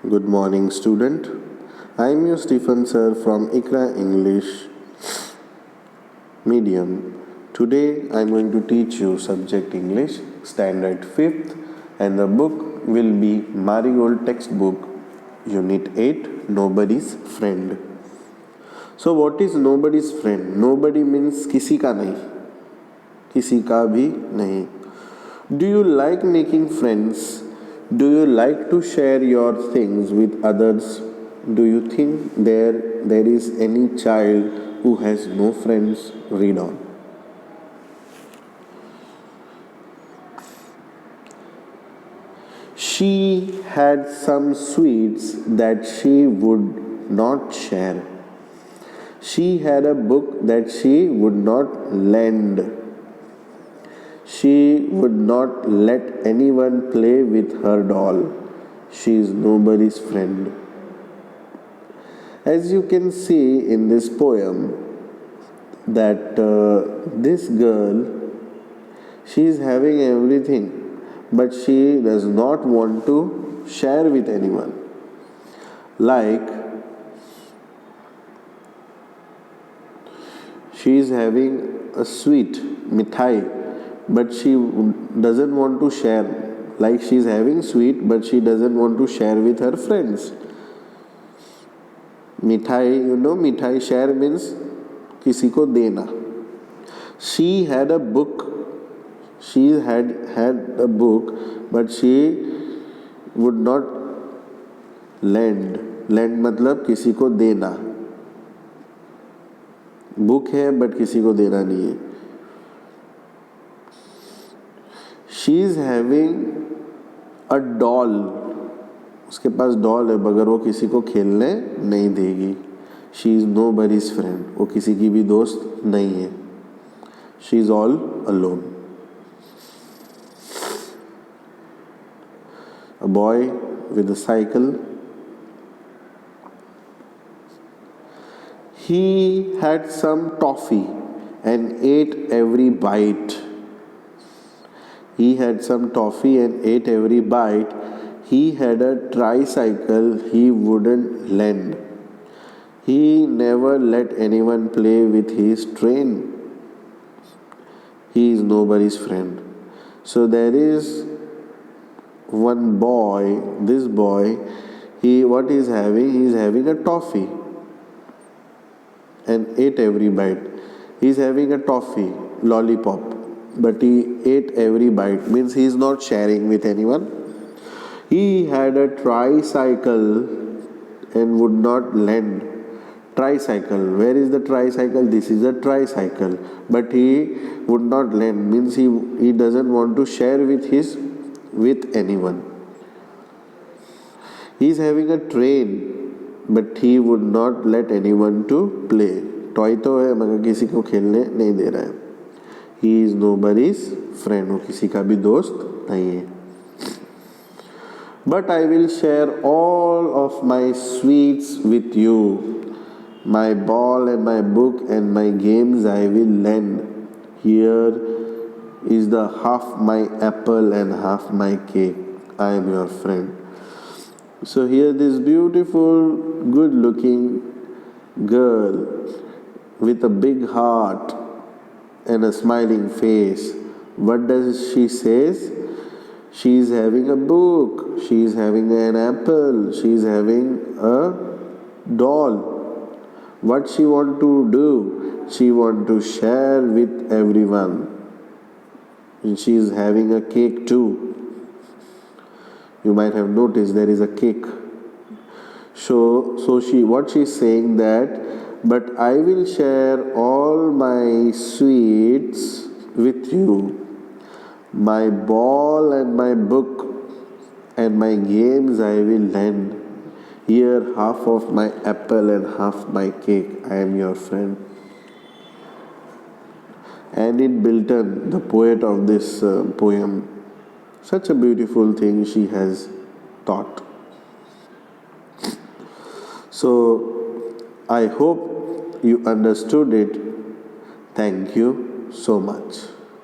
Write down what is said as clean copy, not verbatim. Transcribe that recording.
Good morning, student. I am your Stephen sir from ICRA English Medium. Today I am going to teach you subject English standard 5th and the book will be Marigold textbook unit 8 Nobody's Friend. So what is nobody's friend? Nobody means किसी का नहीं, किसी का भी नहीं. Do you like making friends? Do you like to share your things with others? Do you think there is any child who has no friends? Read on. She had some sweets that she would not share. She had a book that she would not lend. She would not let anyone play with her doll. She is nobody's friend. As you can see in this poem, that this girl, she is having everything, but she does not want to share with anyone. Like, she is having a sweet, mithai, but she doesn't want to share. Like, she is having sweet, but she doesn't want to share with her friends. Mithai, mithai, share means किसी को देना. She had a book. She had a book, but she would not lend. Lend मतलब किसी को देना. Book है but किसी को देना नहीं है. She is having a doll. उसके पास डॉल है मगर वो किसी को खेलने नहीं देगी. She is nobody's friend. वो किसी की भी दोस्त नहीं है. She is all alone. A boy with a cycle. He had some toffee and ate every bite. He had some toffee and ate every bite. He had a tricycle he wouldn't lend. He never let anyone play with his train. He is nobody's friend. So there is one boy, this boy, what he is having? He is having a toffee and ate every bite. He is having a toffee, lollipop, but he ate every bite. Means he is not sharing with anyone. He had a tricycle and would not lend. Tricycle. Where is the tricycle? This is a tricycle. But he would not lend. Means he doesn't want to share with anyone. He is having a train, but he would not let anyone to play. Toy तो है मगर किसी को खेलने नहीं दे रहा है. He is nobody's friend. वो किसी का भी दोस्त नहीं है. But I will share all of my sweets with you. My ball and my book and my games I will lend. Here is the half my apple and half my cake. I am your friend. So here this beautiful, good looking girl with a big heart and a smiling face. What does she say? She is having a book. She is having an apple. She is having a doll. What she want to do? She want to share with everyone. And she is having a cake too. You might have noticed there is a cake. So what she is saying that, but I will share all my sweets with you. My ball and my book and my games I will lend. Here half of my apple and half my cake. I am your friend. Anne Bilton, the poet of this poem, such a beautiful thing she has taught. So I hope you understood it. Thank you so much.